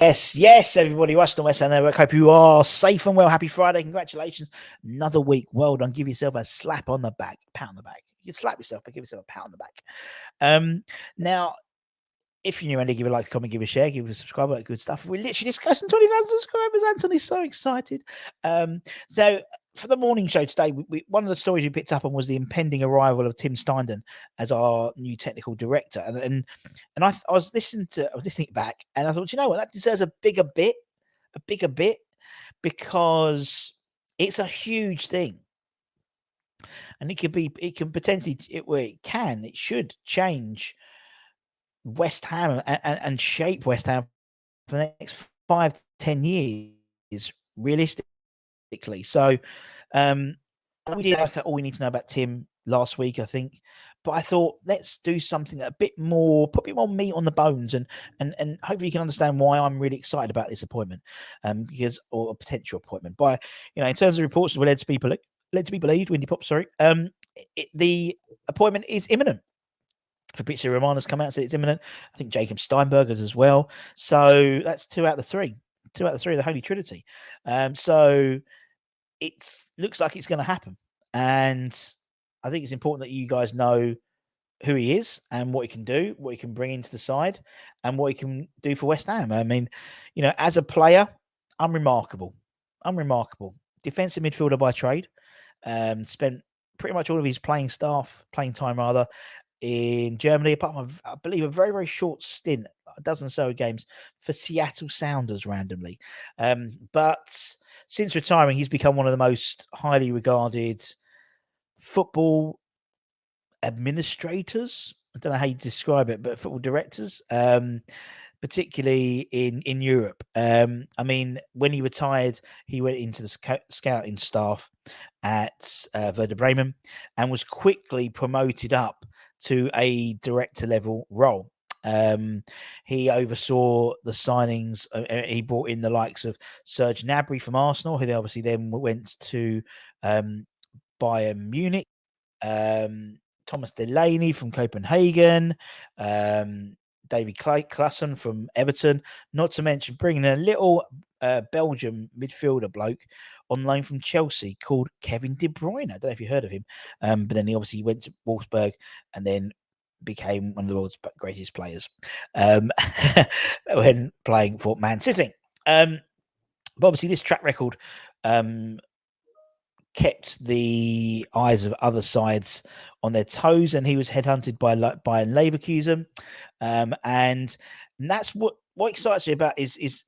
Yes, everybody. Western West Ham Network. Hope you are safe and well. Happy Friday. Congratulations. Another week. Well done. Give yourself a slap on the back, pat on the back. You can slap yourself, but give yourself a pat on the back. Now, if you're new, give a like, a comment, give a share, give a subscribe, that good stuff. We're literally discussing 20,000 subscribers. Anthony's so excited. So for the morning show today, one of the stories we picked up on was the impending arrival of Tim Steidten as our new technical director. And I was listening back, and I thought, you know what, that deserves a bigger bit, because it's a huge thing. And it should change West Ham and shape West Ham for the next 5 to 10 years, realistically. So, we did all we need to know about Tim last week, I think. But I thought, let's do something put a bit more meat on the bones, and hopefully you can understand why I'm really excited about this appointment, or a potential appointment. In terms of reports, we're led to be believed. Windy Pop, sorry. The appointment is imminent. Fabrizio Romano's come out and said it's imminent. I think Jacob Steinberger's as well. So that's 2 out of 3. 2 out of 3 of the Holy Trinity. So it looks like it's going to happen. And I think it's important that you guys know who he is and what he can do, what he can bring into the side, and what he can do for West Ham. I mean, as a player, unremarkable. Defensive midfielder by trade. Spent pretty much all of his playing time in Germany, apart from, I believe, a very, very short stint, a dozen or so games for Seattle Sounders randomly. But since retiring, he's become one of the most highly regarded football administrators. I don't know how you describe it, but football directors, particularly in Europe. I mean, when he retired, he went into the scouting staff at Werder Bremen and was quickly promoted up to a director level role. He oversaw the signings. He brought in the likes of Serge Gnabry from Arsenal, who they obviously then went to Bayern Munich. Thomas Delaney from Copenhagen. David Klassen from Everton, not to mention bringing a little Belgium midfielder bloke on loan from Chelsea called Kevin De Bruyne. I don't know if you heard of him, but then he obviously went to Wolfsburg and then became one of the world's greatest players when playing for Man City. But obviously this track record kept the eyes of other sides on their toes, and he was headhunted by Leverkusen, and that's what excites me about is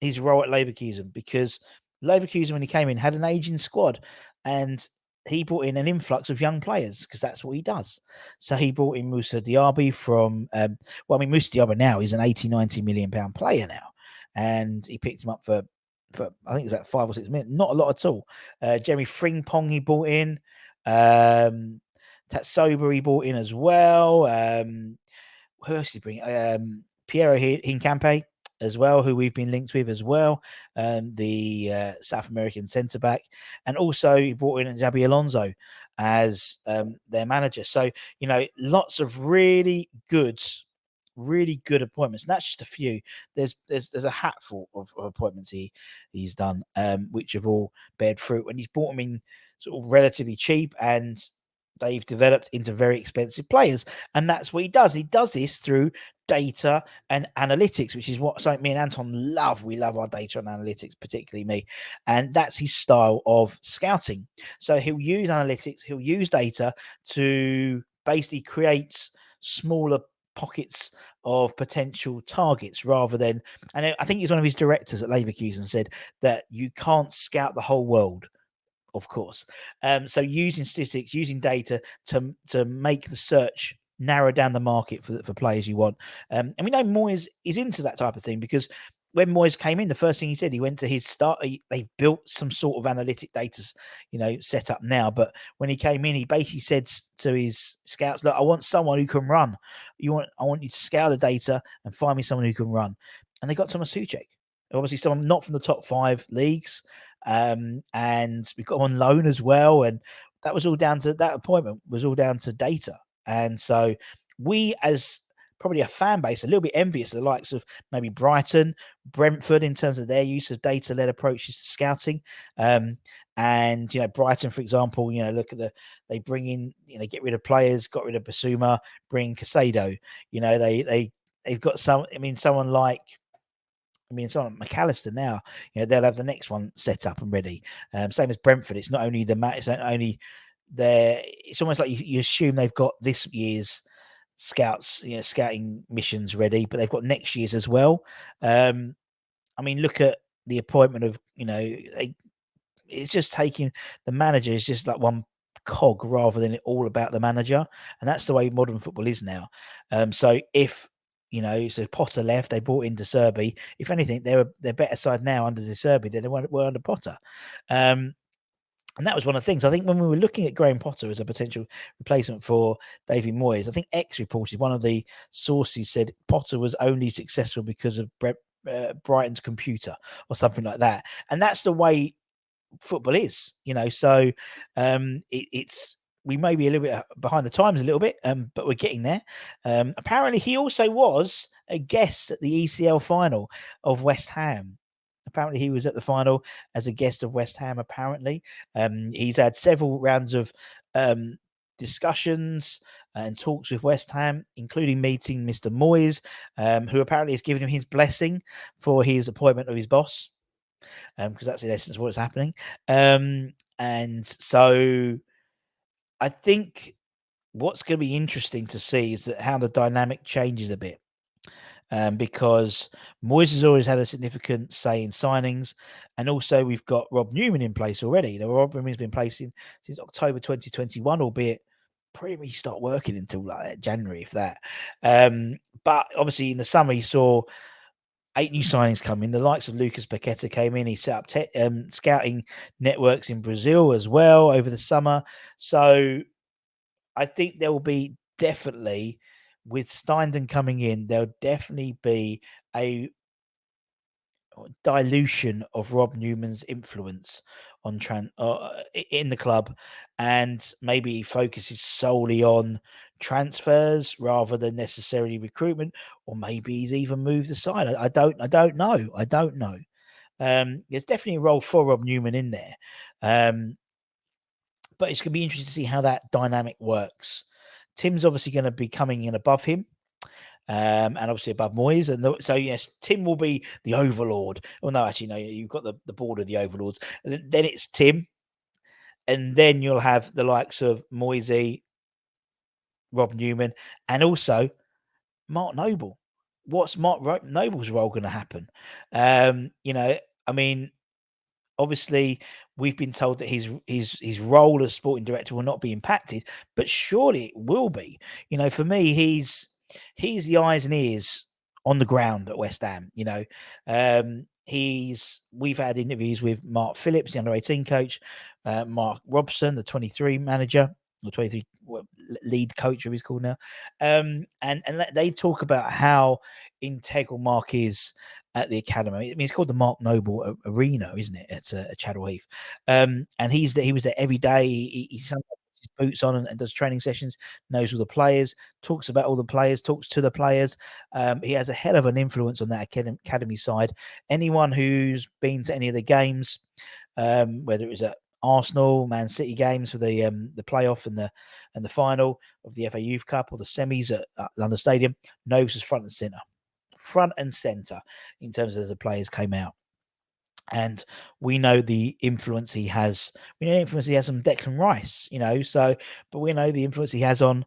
his role at Leverkusen, because Leverkusen, when he came in, had an aging squad, and he brought in an influx of young players because that's what he does. So he brought in Moussa Diaby from, Moussa Diaby now is an 80-90 million pound player now, and he picked him up for I think it was about 5 or 6 minutes, not a lot at all. Jeremy Frimpong he brought in, Tatsoba he brought in as well. Who else did he bring? Piero Hincampe as well, who we've been linked with as well, the South American centre back, and also he brought in Xabi Alonso as their manager. So lots of really good appointments, and that's just a few. There's a hatful of appointments he's done, which have all bared fruit, and he's brought them in sort of relatively cheap, and they've developed into very expensive players. And that's what he does. He does this through data and analytics, which is something me and Anton love. We love our data and analytics, particularly me, and that's his style of scouting. So he'll use analytics, he'll use data to basically create smaller pockets of potential targets, rather than, and I think he's one of his directors at Leverkusen said that you can't scout the whole world, of course. So using statistics, using data to make the search, narrow down the market for players you want. And we know Moyes is into that type of thing, because when Moyes came in, the first thing he said, he went to his start. They built some sort of analytic data, set up now. But when he came in, he basically said to his scouts, "Look, I want someone who can run. I want you to scour the data and find me someone who can run." And they got Thomas Suchek, obviously someone not from the top 5 leagues, and we got him on loan as well. And that appointment was all down to data. And so we, as probably a fan base a little bit envious of the likes of maybe Brighton, Brentford in terms of their use of data-led approaches to scouting. And Brighton, for example, look at they bring in, they get rid of players, got rid of Basuma, bring Casado. They've got someone like someone like McAllister now. They'll have the next one set up and ready. Same as Brentford. It's not only it's not only there. It's almost like you assume they've got this year's scouts, scouting missions ready, but they've got next year's as well. Look at the appointment of, it's just taking the manager is just like one cog rather than it all about the manager, and that's the way modern football is now. So if so Potter left, they brought in De Zerbi. If anything, they're better side now under De Zerbi than they were under Potter. And that was one of the things I think when we were looking at Graham Potter as a potential replacement for David Moyes. I think X reported, one of the sources said Potter was only successful because of Brighton's computer or something like that. And that's the way football is, So it's we may be a little bit behind the times a little bit, but we're getting there. Apparently, he also was a guest at the ECL final of West Ham. Apparently, he was at the final as a guest of West Ham. Apparently, he's had several rounds of discussions and talks with West Ham, including meeting Mr. Moyes, who apparently has given him his blessing for his appointment of his boss, because that's in essence what's happening. And so I think what's going to be interesting to see is that how the dynamic changes a bit. Because Moyes has always had a significant say in signings, and also we've got Rob Newman in place already. Rob Newman's been placed since October 2021, albeit probably really start working until like January, if that. But obviously in the summer he saw 8 new signings come in. The likes of Lucas Paqueta came in. He set up scouting networks in Brazil as well over the summer. So I think there will be definitely, with Steidten coming in, there'll definitely be a dilution of Rob Newman's influence on in the club, and maybe he focuses solely on transfers rather than necessarily recruitment, or maybe he's even moved aside. I don't know. There's definitely a role for Rob Newman in there, but it's going to be interesting to see how that dynamic works. Tim's obviously going to be coming in above him, and obviously above Moyes. And so, yes, Tim will be the overlord. Well, no, actually, no, you've got the board of the overlords. And then it's Tim. And then you'll have the likes of Moisey, Rob Newman, and also Mark Noble. What's Mark Noble's role going to happen? Obviously, we've been told that his role as sporting director will not be impacted, but surely it will be. For me, he's the eyes and ears on the ground at West Ham. We've had interviews with Mark Phillips, the under-18 coach, Mark Robson, the 23 manager, or 23 lead coach, who he's called now, and they talk about how integral Mark is at the academy. It's called the Mark Noble Arena, isn't it? It's a Chadwell Heath, and he was there every day. He sometimes puts his boots on and does training sessions. Knows all the players, talks about all the players, talks to the players. He has a hell of an influence on that academy side. Anyone who's been to any of the games, whether it was at Arsenal, Man City games for the playoff and the final of the FA Youth Cup, or the semis at London Stadium, knows us front and centre in terms of the players came out. And we know the influence he has. We know the influence he has on Declan Rice, but we know the influence he has on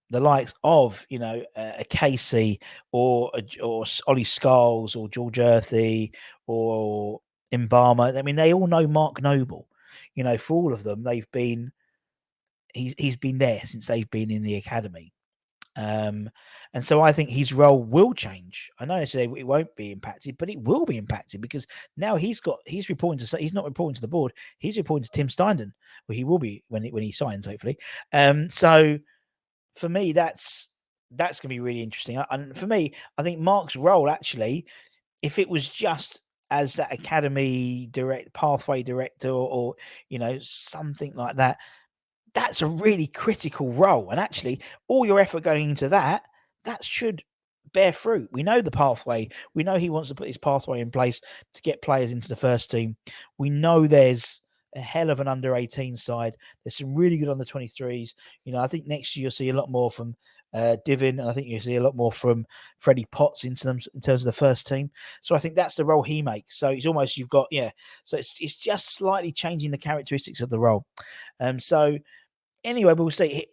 the likes of, a Casey or Ollie Scholes or George Earthy or Mbama. They all know Mark Noble. For all of them, he's been there since they've been in the academy. And so I think his role will change. I know I say it won't be impacted, but it will be impacted because now he's reporting to, he's not reporting to the board, he's reporting to Tim Steidten, well, he will be when he signs, hopefully. So for me, that's going to be really interesting. And for me, I think Mark's role, actually, if it was just as that academy pathway director, or something like that, that's a really critical role. And actually, all your effort going into that that should bear fruit. We know the pathway. We know he wants to put his pathway in place to get players into the first team. We know there's a hell of an under 18 side. There's some really good under 23s. I think next year you'll see a lot more from Divin, and I think you'll see a lot more from Freddie Potts into them in terms of the first team. So I think that's the role he makes. So it's almost So it's just slightly changing the characteristics of the role. So anyway, we'll see.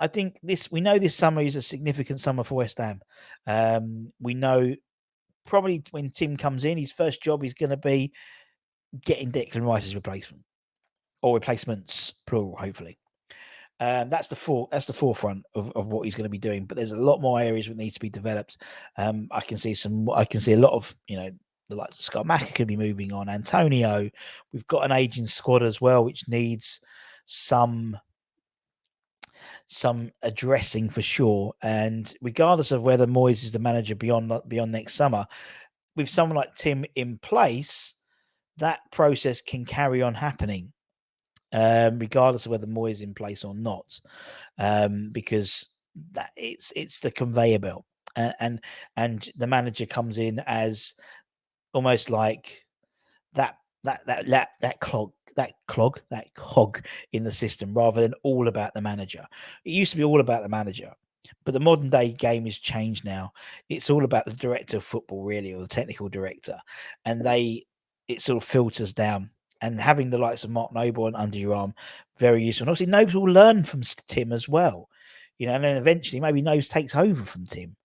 I think we know this summer is a significant summer for West Ham. We know probably when Tim comes in, his first job is going to be getting Declan Rice's replacement or replacements, plural, hopefully. That's the forefront of what he's going to be doing. But there's a lot more areas that need to be developed. I can see a lot of the likes of Scott Macker could be moving on. Antonio, we've got an aging squad as well, which needs some addressing for sure. And regardless of whether Moyes is the manager beyond next summer, with someone like Tim in place, that process can carry on happening, regardless of whether Moyes is in place or not, because that it's the conveyor belt, and the manager comes in as almost like that cog in the system, rather than all about the manager. It used to be all about the manager, but the modern day game has changed now. It's all about the director of football, really, or the technical director, and it sort of filters down. And having the likes of Mark Noble under your arm, very useful. And obviously, Noble will learn from Tim as well, and then eventually maybe Nose takes over from Tim.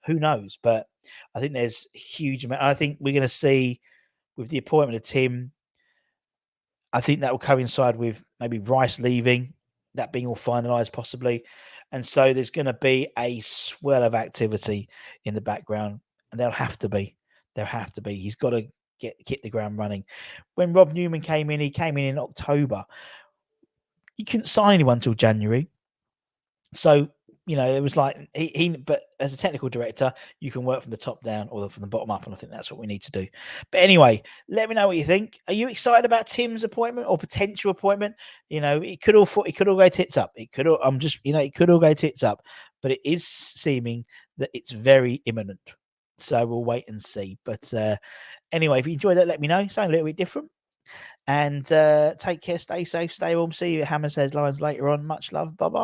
Who knows? But I think there's a huge amount. I think we're going to see, with the appointment of Tim, I think that will coincide with maybe Rice leaving, that being all finalised possibly. And so there's going to be a swell of activity in the background, and there'll have to be. He's got to hit the ground running. When Rob Newman came in, he came in October. You couldn't sign anyone until January. So, it was like but as a technical director, you can work from the top down or from the bottom up. And I think that's what we need to do. But anyway, let me know what you think. Are you excited about Tim's appointment or potential appointment? It could all go tits up. It could all go tits up, but it is seeming that it's very imminent. So we'll wait and see. But anyway, if you enjoyed that, let me know. Something a little bit different. And take care, stay safe, stay warm. See you at Hammers Heads Lions later on. Much love. Bye-bye.